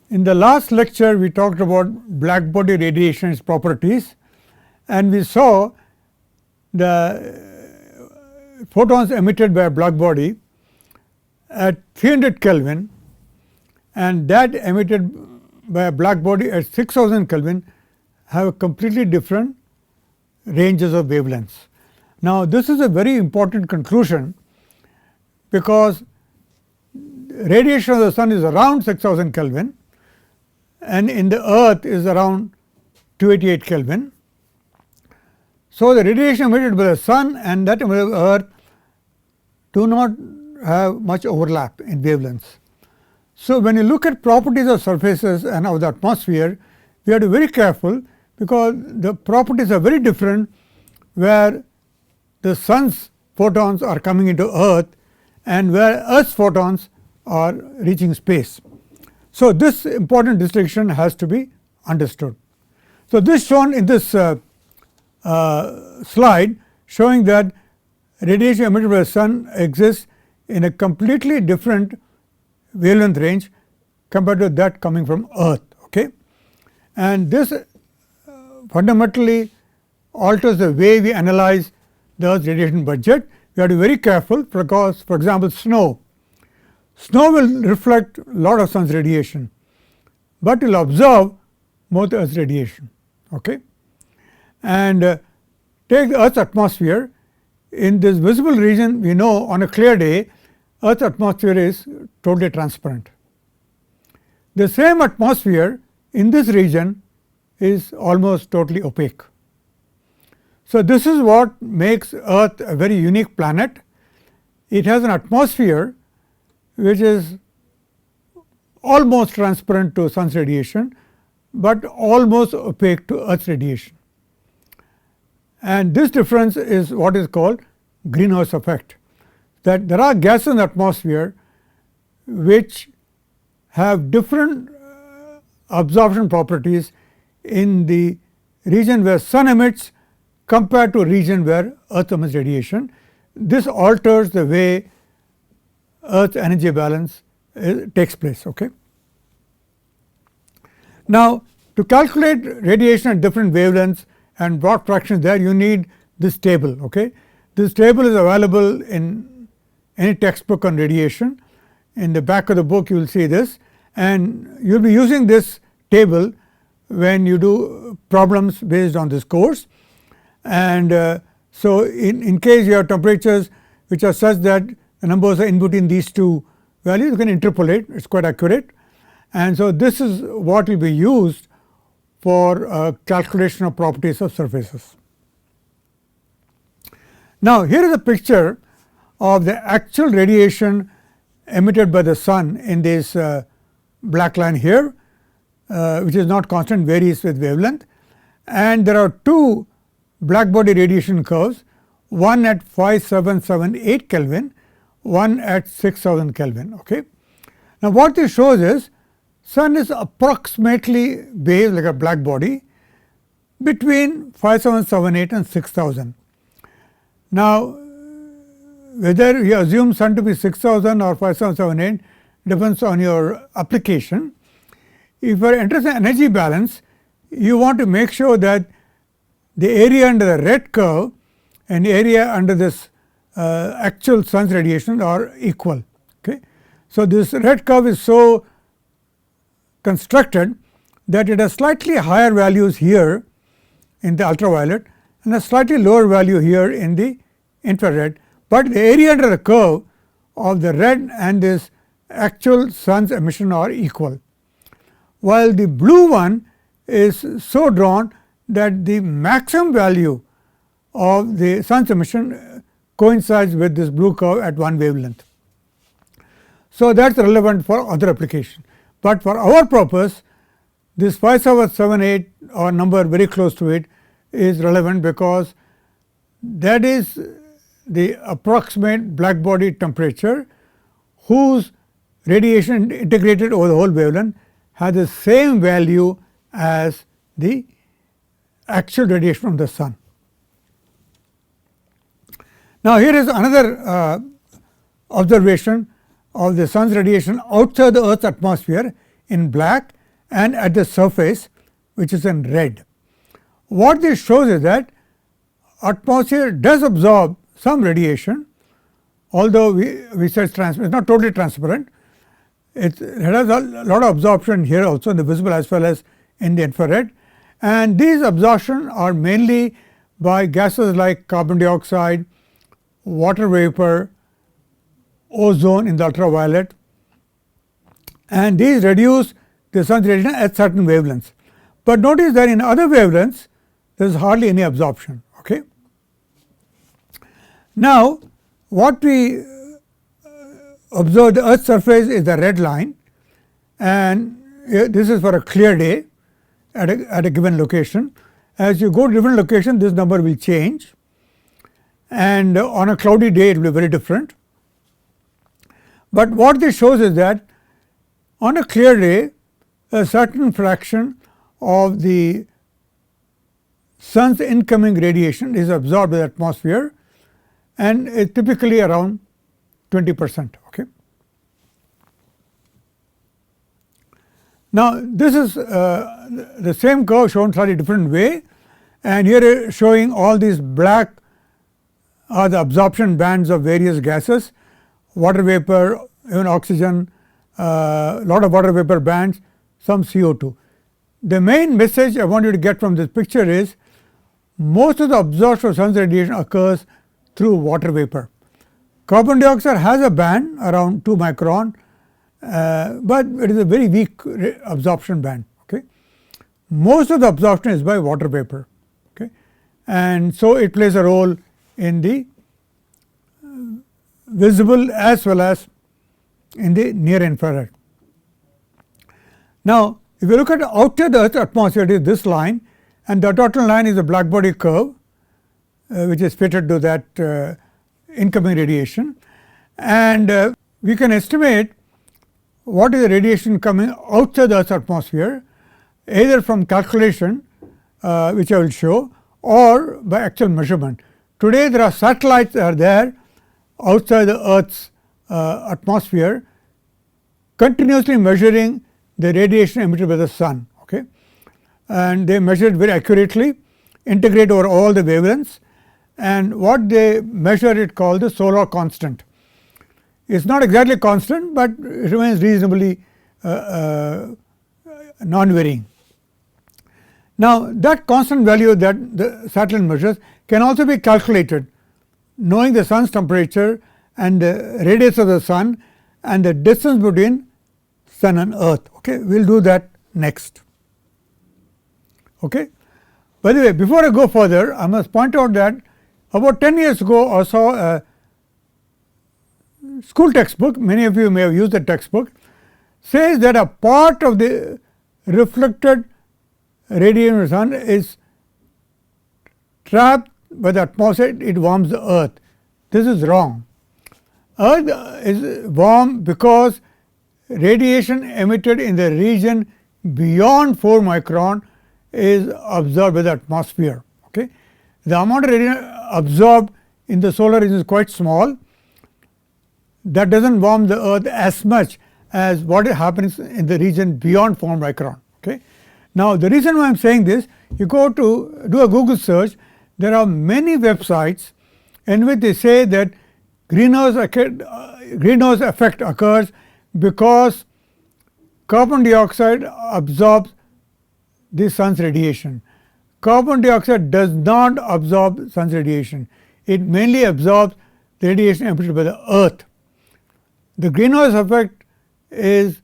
In the last lecture, we talked about black body radiation's properties, and we saw the photons emitted by a black body at 300 Kelvin and that emitted by a black body at 6000 Kelvin have completely different ranges of wavelengths. Now, this is a very important conclusion, because radiation of the sun is around 6000 Kelvin and in the earth is around 288 Kelvin. So, the radiation emitted by the sun and that emitted by the earth do not have much overlap in wavelengths. So, when you look at properties of surfaces and of the atmosphere, we have to be very careful, because the properties are very different where the sun's photons are coming into earth and where earth's photons are reaching space. So, this important distinction has to be understood. So, this shown in this slide, showing that radiation emitted by the sun exists in a completely different wavelength range compared to that coming from earth. Okay? And this fundamentally alters the way we analyze the earth's radiation budget. We have to be very careful, because for example, snow will reflect a lot of sun's radiation, but will absorb most of earth's radiation. Okay? And take the earth's atmosphere. In this visible region, we know on a clear day earth's atmosphere is totally transparent. The same atmosphere in this region is almost totally opaque. So, this is what makes earth a very unique planet. It has an atmosphere which is almost transparent to sun's radiation, but almost opaque to earth's radiation. And this difference is what is called greenhouse effect, that there are gases in the atmosphere which have different absorption properties in the region where sun emits compared to a region where earth emits radiation. This alters the way earth's energy balance takes place. Okay? Now, to calculate radiation at different wavelengths and Bragg fractions, there you need this table. Okay? This table is available in any textbook on radiation. In the back of the book you will see this, and you will be using this table when you do problems based on this course. And so, in case you have temperatures which are such that the numbers are in between these two values, you can interpolate, it is quite accurate. And so, this is what will be used for calculation of properties of surfaces. Now, here is a picture of the actual radiation emitted by the sun in this black line here, which is not constant, varies with wavelength, and there are two black body radiation curves, one at 5778 Kelvin, one at 6000 Kelvin. Okay? Now, what this shows is sun is approximately behaves like a black body between 5778 and 6000. Now, whether you assume sun to be 6000 or 5778 depends on your application. If you are interested in energy balance, you want to make sure that the area under the red curve and the area under this actual sun's radiation are equal. Okay? So, this red curve is so constructed that it has slightly higher values here in the ultraviolet and a slightly lower value here in the infrared, but the area under the curve of the red and this actual sun's emission are equal, while the blue one is so drawn that the maximum value of the sun's emission coincides with this blue curve at one wavelength. So, that is relevant for other application, but for our purpose this 5778 or number very close to it is relevant, because that is the approximate black body temperature whose radiation integrated over the whole wavelength has the same value as the actual radiation from the sun. Now, here is another observation of the sun's radiation outside the earth's atmosphere in black and at the surface, which is in red. What this shows is that atmosphere does absorb some radiation, although we said it's not totally transparent. It has a lot of absorption here also in the visible as well as in the infrared, and these absorption are mainly by gases like carbon dioxide, water vapor, ozone in the ultraviolet, and these reduce the sun's radiation at certain wavelengths. But notice that in other wavelengths there is hardly any absorption. Okay. Now, what we observe, the Earth's surface is the red line, and this is for a clear day at a given location. As you go to different location, this number will change, and on a cloudy day it will be very different. But what this shows is that on a clear day, a certain fraction of the sun's incoming radiation is absorbed by the atmosphere, and it's typically around 20%. Okay. Now, this is the same curve shown slightly different way, and here showing all these black are the absorption bands of various gases, water vapor, even oxygen, lot of water vapor bands, some CO2. The main message I want you to get from this picture is most of the absorption of sun's radiation occurs through water vapor. Carbon dioxide has a band around 2 micron, but it is a very weak absorption band. Okay. Most of the absorption is by water vapor, okay, and so it plays a role in the visible as well as in the near infrared. Now, if you look at outside the Earth's atmosphere, it is this line, and the dotted line is the blackbody curve, which is fitted to that incoming radiation, and we can estimate what is the radiation coming outside the Earth's atmosphere, either from calculation, which I will show, or by actual measurement. Today there are satellites that are there outside the Earth's atmosphere, continuously measuring the radiation emitted by the sun. Okay, and they measure it very accurately, integrate over all the wavelengths, and what they measure it called the solar constant. It's not exactly constant, but it remains reasonably non-varying. Now, that constant value that the satellite measures can also be calculated knowing the sun's temperature and the radius of the sun and the distance between sun and earth. Okay, we will do that next. Okay. By the way, before I go further, I must point out that about 10 years ago I saw a school textbook, many of you may have used the textbook, says that a part of the reflected radiation of the sun is trapped by the atmosphere, it warms the earth. This is wrong. Earth is warm because radiation emitted in the region beyond 4 micron is absorbed by the atmosphere. Okay. The amount of radiation absorbed in the solar region is quite small. That does not warm the earth as much as what happens in the region beyond 4 micron. Okay. Now, the reason why I am saying this, you go to do a Google search, there are many websites in which they say that greenhouse effect occurs because carbon dioxide absorbs the sun's radiation. Carbon dioxide does not absorb sun's radiation. It mainly absorbs the radiation emitted by the earth. The greenhouse effect is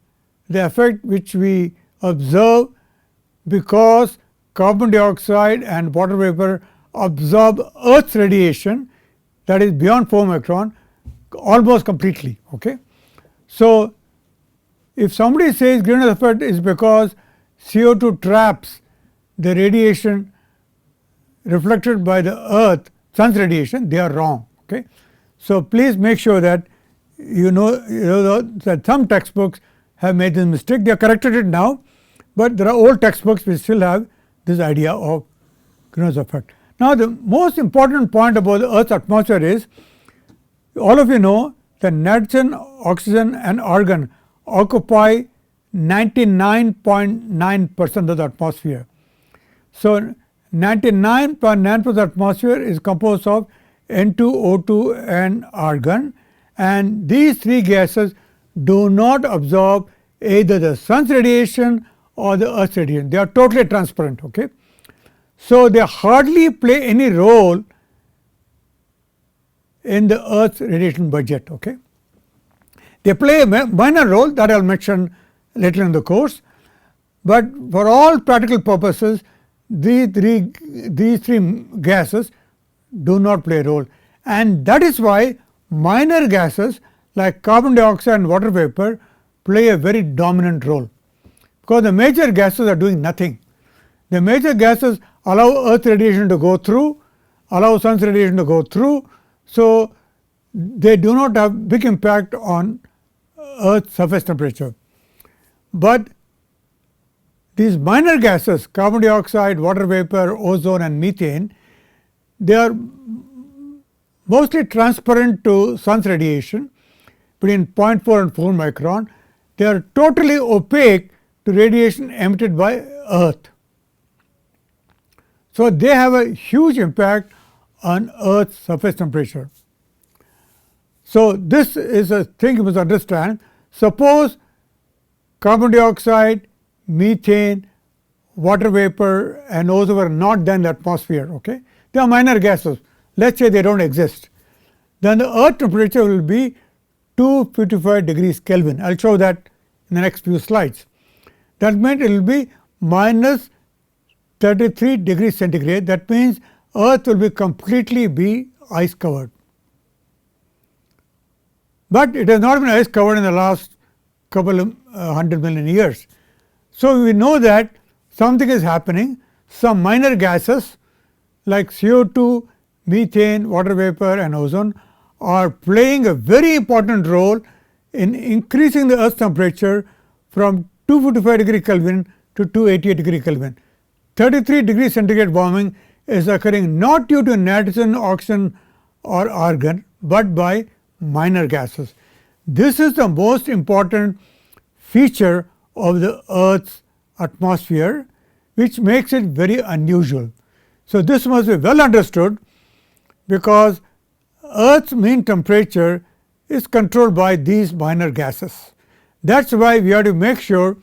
the effect which we observe because carbon dioxide and water vapor absorb earth's radiation, that is beyond 4 micron, almost completely. Okay. So, if somebody says greenhouse effect is because CO2 traps the radiation reflected by the earth, sun's radiation, they are wrong. Okay. So, please make sure that you know that some textbooks have made this mistake. They have corrected it now, but there are old textbooks which still have this idea of greenhouse effect. Now, the most important point about the Earth's atmosphere is, all of you know that nitrogen, oxygen and argon occupy 99.9% of the atmosphere. So 99.9% of the atmosphere is composed of N2, O2 and argon, and these three gases do not absorb either the sun's radiation or the earth's radiation. They are totally transparent. Okay? So they hardly play any role in the earth's radiation budget. Okay? They play a minor role that I will mention later in the course, but for all practical purposes these three gases do not play a role, and that is why minor gases like carbon dioxide and water vapor play a very dominant role, because the major gases are doing nothing. The major gases allow earth radiation to go through, allow sun's radiation to go through, so they do not have big impact on earth's surface temperature. But these minor gases, carbon dioxide, water vapor, ozone and methane, they are mostly transparent to sun's radiation between 0.4 and 4 micron. They are totally opaque to radiation emitted by earth. So they have a huge impact on earth's surface temperature. So this is a thing you must understand. Suppose carbon dioxide, methane, water vapor and ozone were not there in the atmosphere. Okay? They are minor gases. Let us say they do not exist. Then the earth temperature will be 255 degrees Kelvin. I will show that in the next few slides. That means it will be minus 33 degrees centigrade. That means earth will be completely ice covered. But it has not been ice covered in the last couple of 100 million years. So we know that something is happening. Some minor gases like CO2, methane, water vapor and ozone are playing a very important role in increasing the earth's temperature from 255 degree Kelvin to 288 degree Kelvin. 33 degrees centigrade warming is occurring not due to nitrogen, oxygen or argon, but by minor gases. This is the most important feature of the earth's atmosphere, which makes it very unusual. So this must be well understood, because earth's mean temperature is controlled by these minor gases. That is why we have to make sure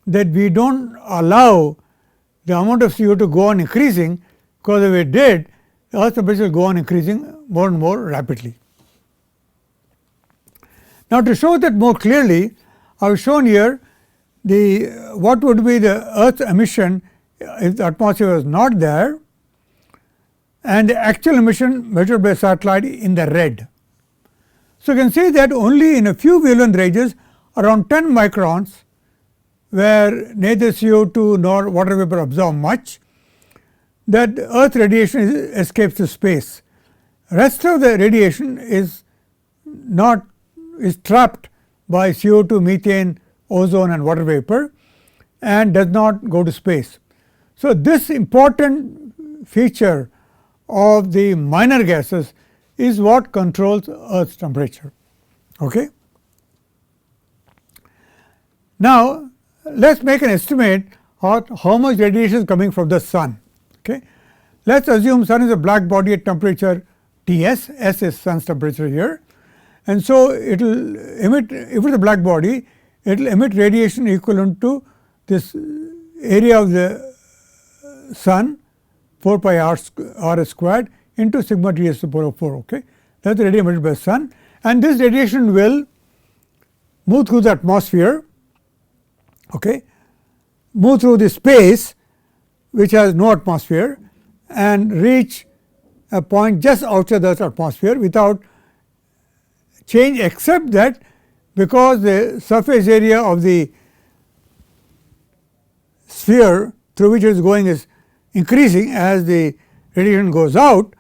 that we do not allow the amount of CO2 to go on increasing, because if we did, the earth's temperature will go on increasing more and more rapidly. Now to show that more clearly, I have shown here what would be the earth's emission if the atmosphere was not there, and the actual emission measured by satellite in the red. So you can see that only in a few wavelength ranges around 10 microns, where neither CO2 nor water vapor absorb much, that earth radiation escapes to space. Rest of the radiation is trapped by CO2, methane, ozone and water vapor, and does not go to space. So this important feature of the minor gases is what controls earth's temperature. Okay? Now let us make an estimate of how much radiation is coming from the sun. Okay? Let us assume sun is a black body at temperature Ts, S is sun's temperature here, and so it will emit, if it is a black body, it will emit radiation equivalent to this area of the sun 4 pi r squared into sigma T s to the power of 4. Okay? That is the radiation emitted by the sun, and this radiation will move through the atmosphere, okay, move through the space which has no atmosphere and reach a point just outside the Earth's atmosphere without change, except that because the surface area of the sphere through which it is going is increasing as the radiation goes out,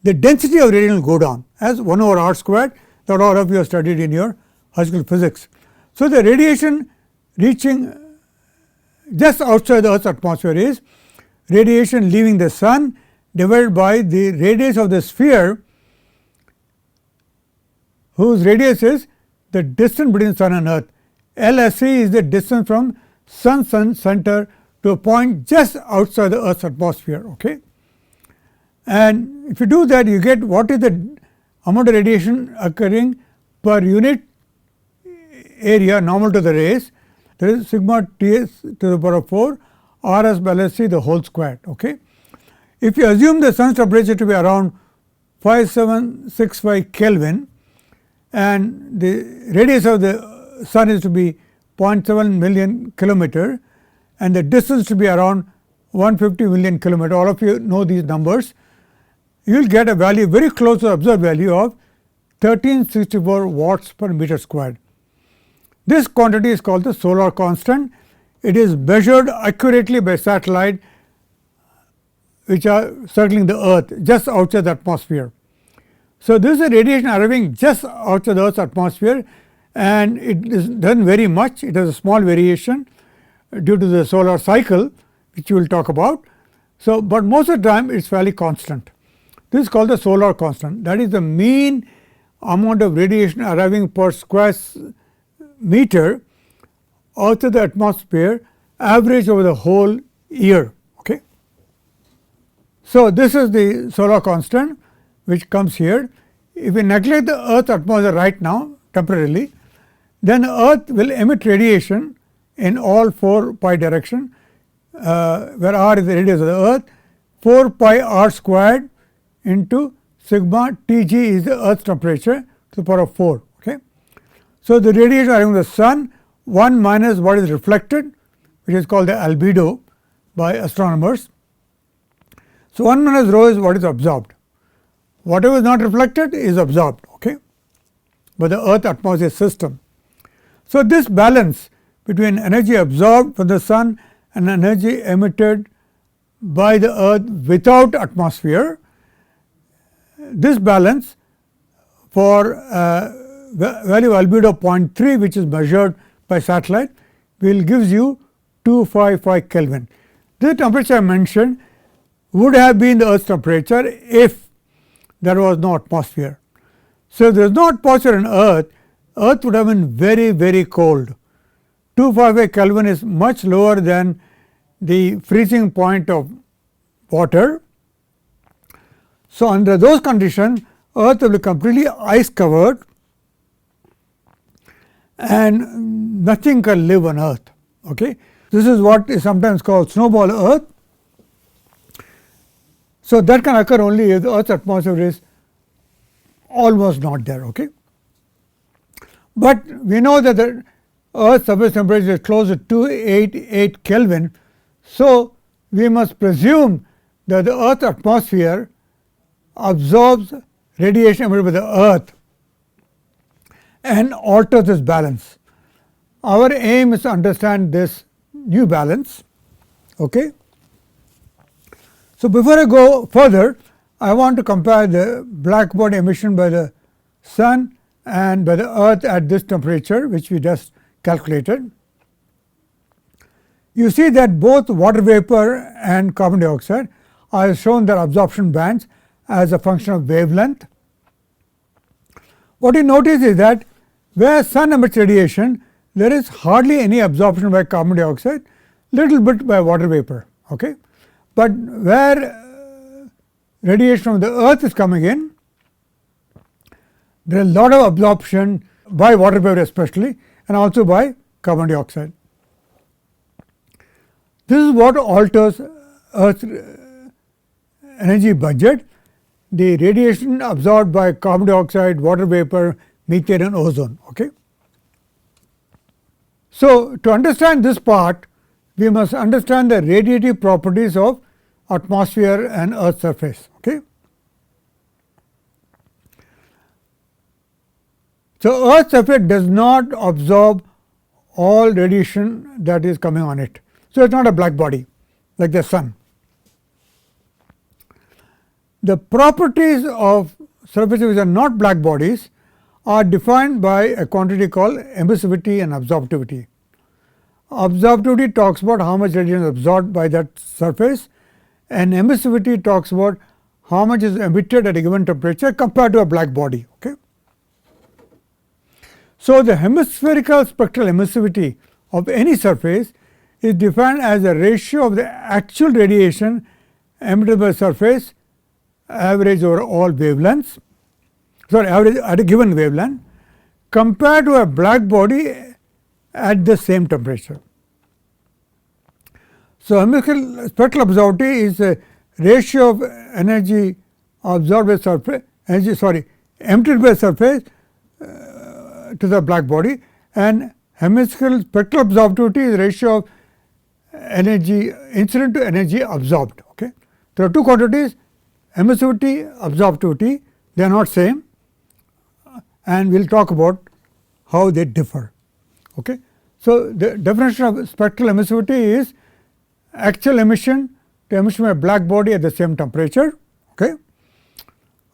the density of radiation will go down as 1 over r squared, that all of you have studied in your high school physics. So the radiation reaching just outside the Earth's atmosphere is radiation leaving the sun divided by the radius of the sphere, whose radius is the distance between sun and earth. LSC is the distance from Sun's center to a point just outside the Earth's atmosphere. Okay? And if you do that, you get what is the amount of radiation occurring per unit area normal to the rays. There is sigma Ts to the power of 4 Rs by LSC the whole squared. Okay? If you assume the sun's temperature to be around 5765 Kelvin and the radius of the sun is to be 0.7 million kilometer and the distance to be around 150 million kilometer, all of you know these numbers, you will get a value very close to the observed value of 1364 watts per meter squared. This quantity is called the solar constant. It is measured accurately by satellite which are circling the earth just outside the atmosphere. So, this is a radiation arriving just outside the Earth's atmosphere and it doesn't vary much. It has a small variation due to the solar cycle which we will talk about. So, but most of the time it is fairly constant. This is called the solar constant, that is the mean amount of radiation arriving per square meter outside the atmosphere average over the whole year. Okay. So, this is the solar constant which comes here. If we neglect the Earth's atmosphere right now temporarily, then the Earth will emit radiation in all 4 pi direction, where r is the radius of the Earth, 4 pi r squared into sigma Tg is the Earth's temperature to the power of 4. Okay. So, the radiation arriving from the sun 1 minus what is reflected, which is called the albedo by astronomers. So, 1 minus rho is what is absorbed. Whatever is not reflected is absorbed, okay, by the Earth atmosphere system. So, this balance between energy absorbed from the sun and energy emitted by the Earth without atmosphere, this balance for value of albedo 0.3 which is measured by satellite will gives you 255 Kelvin. This temperature I mentioned would have been the Earth's temperature if there was no atmosphere. So, if there is no atmosphere on Earth, Earth would have been very, very cold. 255 Kelvin is much lower than the freezing point of water. So, under those conditions, Earth will be completely ice covered and nothing can live on Earth. Okay. This is what is sometimes called snowball Earth. So, that can occur only if the Earth's atmosphere is almost not there. Okay. But we know that the Earth's surface temperature is close to 288 Kelvin. So, we must presume that the Earth's atmosphere absorbs radiation emitted by the Earth and alters this balance. Our aim is to understand this new balance. Okay. So, before I go further, I want to compare the black body emission by the sun and by the Earth at this temperature which we just calculated. You see that both water vapor and carbon dioxide are shown their absorption bands as a function of wavelength. What you notice is that where sun emits radiation, there is hardly any absorption by carbon dioxide, little bit by water vapor. Okay. But where radiation from the Earth is coming in, there is a lot of absorption by water vapor especially and also by carbon dioxide. This is what alters Earth's energy budget, the radiation absorbed by carbon dioxide, water vapor, methane and ozone. Okay. So, to understand this part, we must understand the radiative properties of atmosphere and Earth's surface. Okay. So, Earth's surface does not absorb all radiation that is coming on it. So, it is not a black body like the sun. The properties of surfaces which are not black bodies are defined by a quantity called emissivity and absorptivity. Absorptivity talks about how much radiation is absorbed by that surface, and emissivity talks about how much is emitted at a given temperature compared to a black body. Okay. So, the hemispherical spectral emissivity of any surface is defined as a ratio of the actual radiation emitted by surface average over all wavelengths, average at a given wavelength, compared to a black body at the same temperature. So, hemispherical spectral absorptivity is a ratio of energy absorbed by surface, emitted by surface to the black body, and hemispherical spectral absorptivity is a ratio of energy incident to energy absorbed. Okay. There are two quantities, emissivity, absorptivity, they are not same, and we will talk about how they differ. Okay. So, the definition of spectral emissivity is actual emission to emission by a black body at the same temperature. Okay.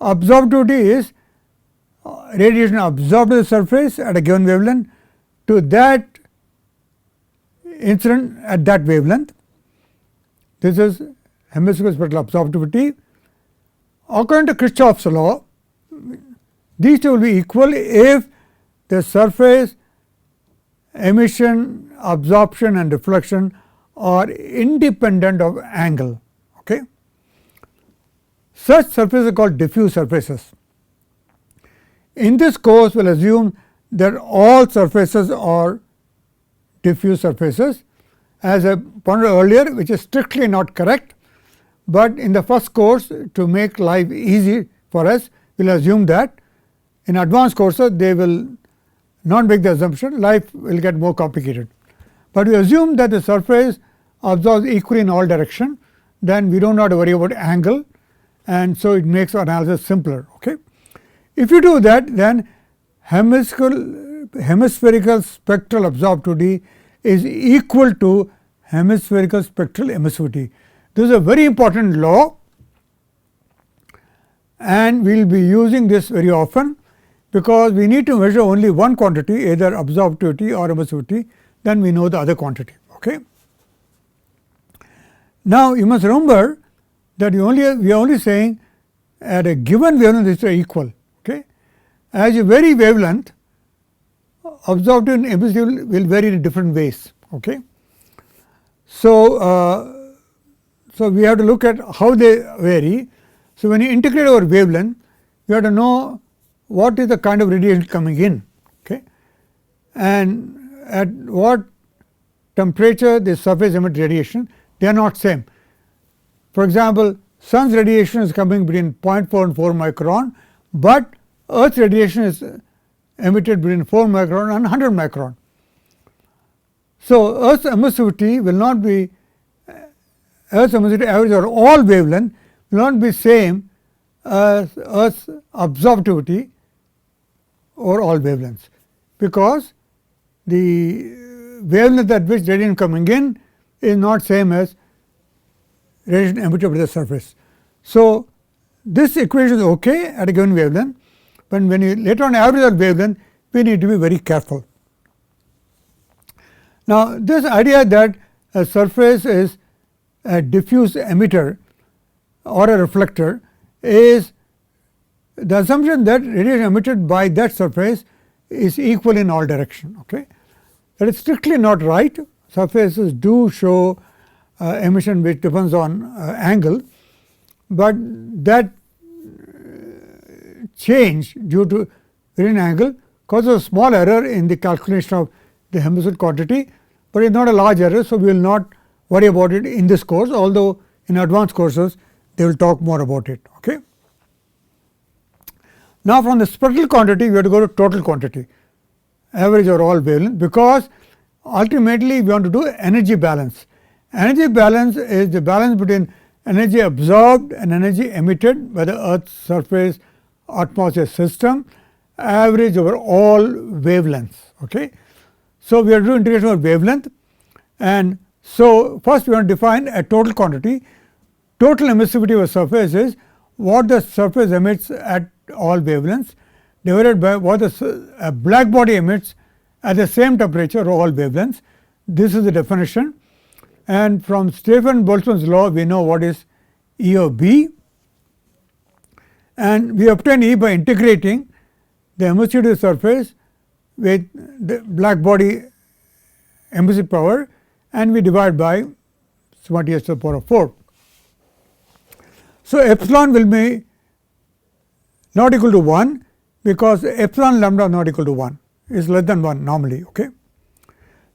Absorptivity is radiation absorbed to the surface at a given wavelength to that incident at that wavelength. This is hemispherical spectral absorptivity. According to Kirchhoff's law, these two will be equal if the surface emission, absorption and reflection are independent of angle. Okay. Such surfaces are called diffuse surfaces. In this course, we will assume that all surfaces are diffuse surfaces, as I pointed out earlier, which is strictly not correct, but in the first course, to make life easy for us, we will assume that. In advanced courses, they will not make the assumption, life will get more complicated. But we assume that the surface absorbs equally in all direction, then we do not have to worry about angle, and so it makes our analysis simpler. Okay. If you do that, then hemispherical spectral absorptivity is equal to hemispherical spectral emissivity. This is a very important law, and we will be using this very often, because we need to measure only one quantity, either absorptivity or emissivity, then we know the other quantity. Okay. Now, you must remember that we are only saying at a given wavelength these are equal. Okay. As you vary wavelength, absorptive and emissive will vary in different ways. Okay. So, so we have to look at how they vary. So, when you integrate over wavelength, you have to know what is the kind of radiation coming in, okay, and at what temperature the surface emits radiation, they are not same. For example, sun's radiation is coming between 0.4 and 4 micron, but earth's radiation is emitted between 4 micron and 100 micron. So, earth's emissivity will not be, earth's emissivity average over all wavelength will not be same as earth's absorptivity over all wavelengths, because the wavelength at which radiation coming in is not same as radiation emitted by the surface. So, this equation is okay at a given wavelength, but when you later on average that wavelength, we need to be very careful. Now, this idea that a surface is a diffuse emitter or a reflector is the assumption that radiation emitted by that surface is equal in all direction. Okay. That is strictly not right. Surfaces do show emission which depends on angle, but that change due to radiation angle causes a small error in the calculation of the hemispherical quantity, but it is not a large error. So, we will not worry about it in this course, although in advanced courses they will talk more about it. Okay. Now, from the spectral quantity we have to go to total quantity, average over all wavelength, because ultimately we want to do energy balance. Energy balance is the balance between energy absorbed and energy emitted by the earth's surface atmosphere system, average over all wavelengths. Okay. So, we are doing integration over wavelength, and so first we want to define a total quantity. Total emissivity of a surface is what the surface emits at all wavelengths divided by what a black body emits at the same temperature of all wavelengths. This is the definition, and from Stefan Boltzmann's law we know what is E of B, and we obtain E by integrating the emissivity of the surface with the black body emissive power, and we divide by sigma T s to the power of 4. So, epsilon will be not equal to 1, because epsilon lambda not equal to 1, is less than 1 normally. Okay.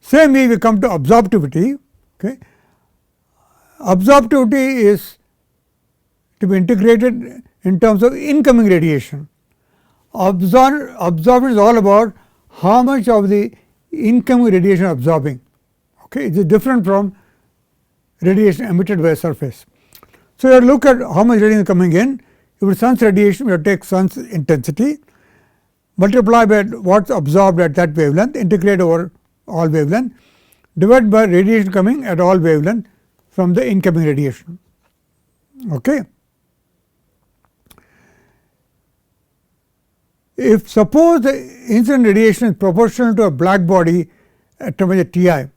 Same way we come to absorptivity. Okay. Absorptivity is to be integrated in terms of incoming radiation. Absorption is all about how much of the incoming radiation absorbing. Okay. It is different from radiation emitted by a surface. So, you look at how much radiation is coming in. If it is sun's radiation, we have to take sun's intensity, multiply by what is absorbed at that wavelength, integrate over all wavelength, divide by radiation coming at all wavelength from the incoming radiation. Okay. If suppose the incident radiation is proportional to a black body at temperature T I,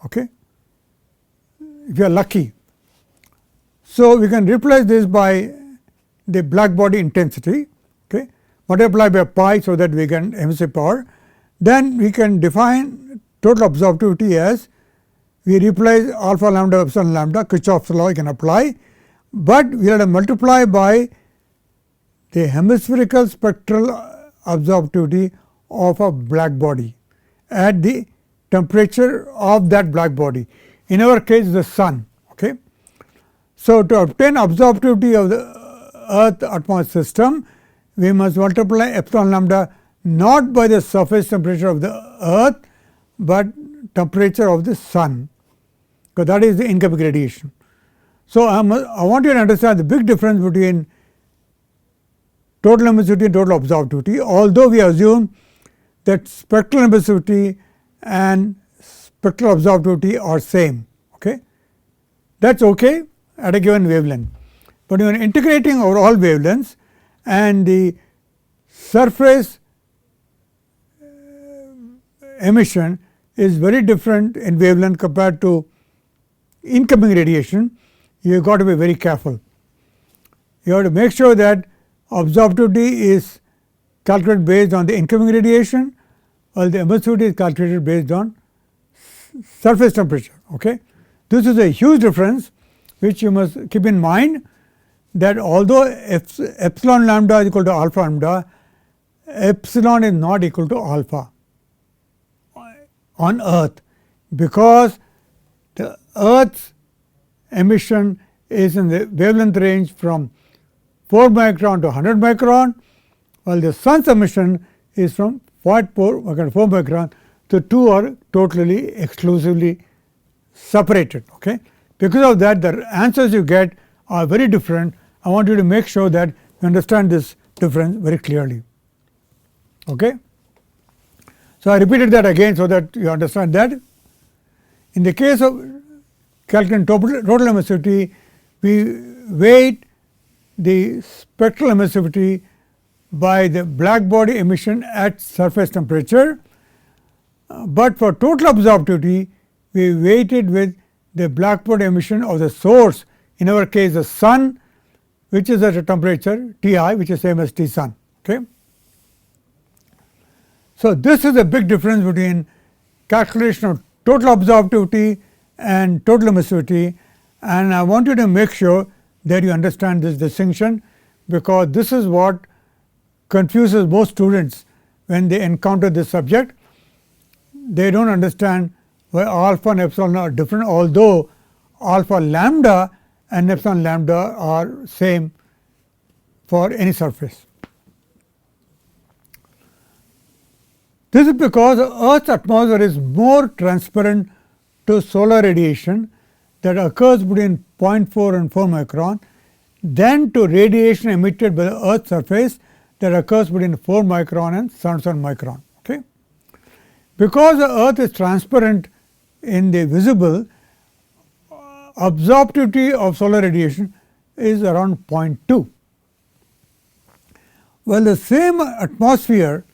okay, if you are lucky. So, we can replace this by the black body intensity, okay, multiply by pi, so that we get emissive power. Then we can define total absorptivity as we replace alpha lambda epsilon lambda, Kirchhoff's law you can apply, but we have to multiply by the hemispherical spectral absorptivity of a black body at the temperature of that black body, in our case the sun. Okay. So, to obtain absorptivity of the earth atmosphere system, we must multiply epsilon lambda not by the surface temperature of the earth, but temperature of the sun, because that is the incoming radiation. So, I want you to understand the big difference between total emissivity and total absorptivity, although we assume that spectral emissivity and spectral absorptivity are same. Okay. That is okay at a given wavelength, but when integrating over all wavelengths and the surface emission is very different in wavelength compared to incoming radiation, you have got to be very careful. You have to make sure that absorptivity is calculated based on the incoming radiation, while the emissivity is calculated based on surface temperature. Okay. This is a huge difference, which you must keep in mind, that although epsilon lambda is equal to alpha lambda, epsilon is not equal to alpha on earth, because the earth's emission is in the wavelength range from 4 micron to 100 micron, while the sun's emission is from 0.4 micron. So, two are totally exclusively separated. Okay. Because of that, the answers you get are very different. I want you to make sure that you understand this difference very clearly. Okay. So, I repeated that again, so that you understand that. In the case of calculating total emissivity, we weight the spectral emissivity by the black body emission at surface temperature, but for total absorptivity we weight it with the black body emission of the source, in our case the sun, which is at a temperature T I, which is same as T sun. Okay. So, this is a big difference between calculation of total absorptivity and total emissivity, and I want you to make sure that you understand this distinction, because this is what confuses most students when they encounter this subject. They do not understand why alpha and epsilon are different, although alpha lambda and epsilon lambda are same for any surface. This is because Earth's atmosphere is more transparent to solar radiation that occurs between 0.4 and 4 micron than to radiation emitted by the Earth's surface that occurs between 4 micron and 7 micron. Okay. Because the Earth is transparent in the visible, absorptivity of solar radiation is around 0.2. Well, the same atmosphere,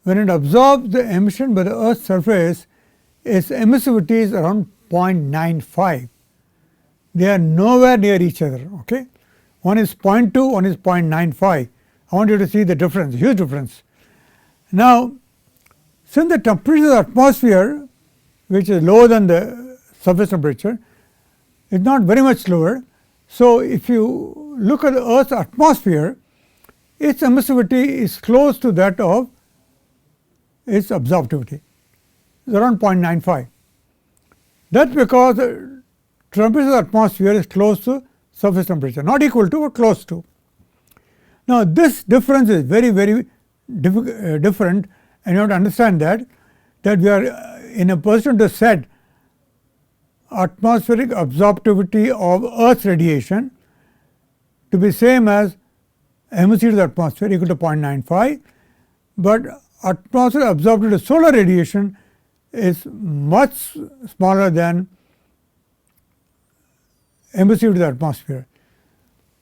when it absorbs the emission by the Earth's surface, its emissivity is around 0.95. They are nowhere near each other. Okay? One is 0.2, one is 0.95. I want you to see the difference, huge difference. Now, since the temperature of the atmosphere, which is lower than the surface temperature, is not very much lower. So, if you look at the Earth's atmosphere, its emissivity is close to that of its absorptivity, it's around 0.95. That is because the temperature of the atmosphere is close to surface temperature, not equal to but close to. Now, this difference is very different, and you have to understand that we are in a position to set atmospheric absorptivity of Earth's radiation to be same as emissivity of the atmosphere equal to 0.95, but atmospheric absorptivity of solar radiation is much smaller than emissivity of the atmosphere.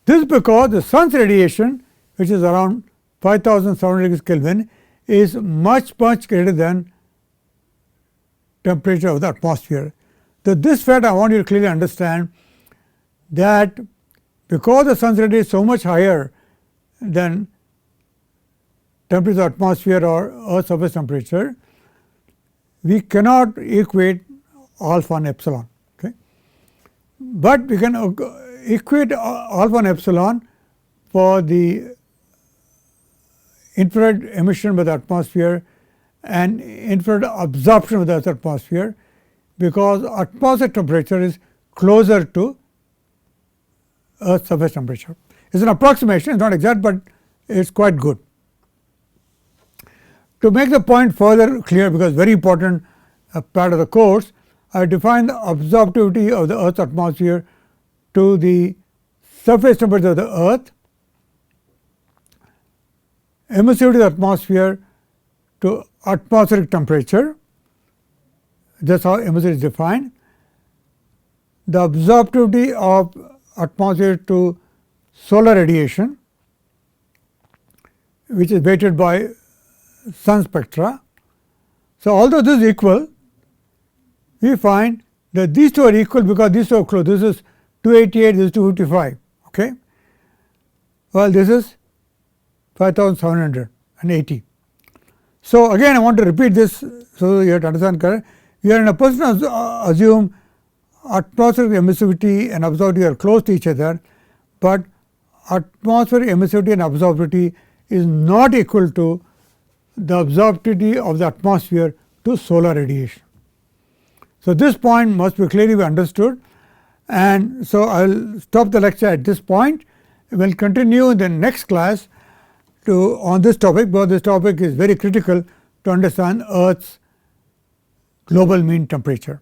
This is because the sun's radiation, which is around 5700 degrees Kelvin, is much greater than temperature of the atmosphere. So, this fact I want you to clearly understand, that because the sun's radiation is so much higher than temperature of the atmosphere or Earth's surface temperature, we cannot equate alpha and epsilon. Okay? But we can equate alpha and epsilon for the infrared emission by the atmosphere and infrared absorption by the Earth's atmosphere, because atmospheric temperature is closer to Earth's surface temperature. It is an approximation, it is not exact, but it is quite good. To make the point further clear, because very important part of the course, I define the absorptivity of the Earth's atmosphere to the surface temperature of the Earth, emissivity of the atmosphere to atmospheric temperature. That is how emissivity is defined. The absorptivity of atmosphere to solar radiation, which is weighted by sun spectra. So, although this is equal, we find that these two are equal because these two are close. This is 288, this is 255. Okay? Well, this is 5780. So, again I want to repeat this, so you have to understand correct. We are in a position to assume atmospheric emissivity and absorptivity are close to each other, but atmospheric emissivity and absorptivity is not equal to the absorptivity of the atmosphere to solar radiation. So, this point must be clearly understood, and so I will stop the lecture at this point. We will continue in the next class on this topic, because this topic is very critical to understand Earth's global mean temperature.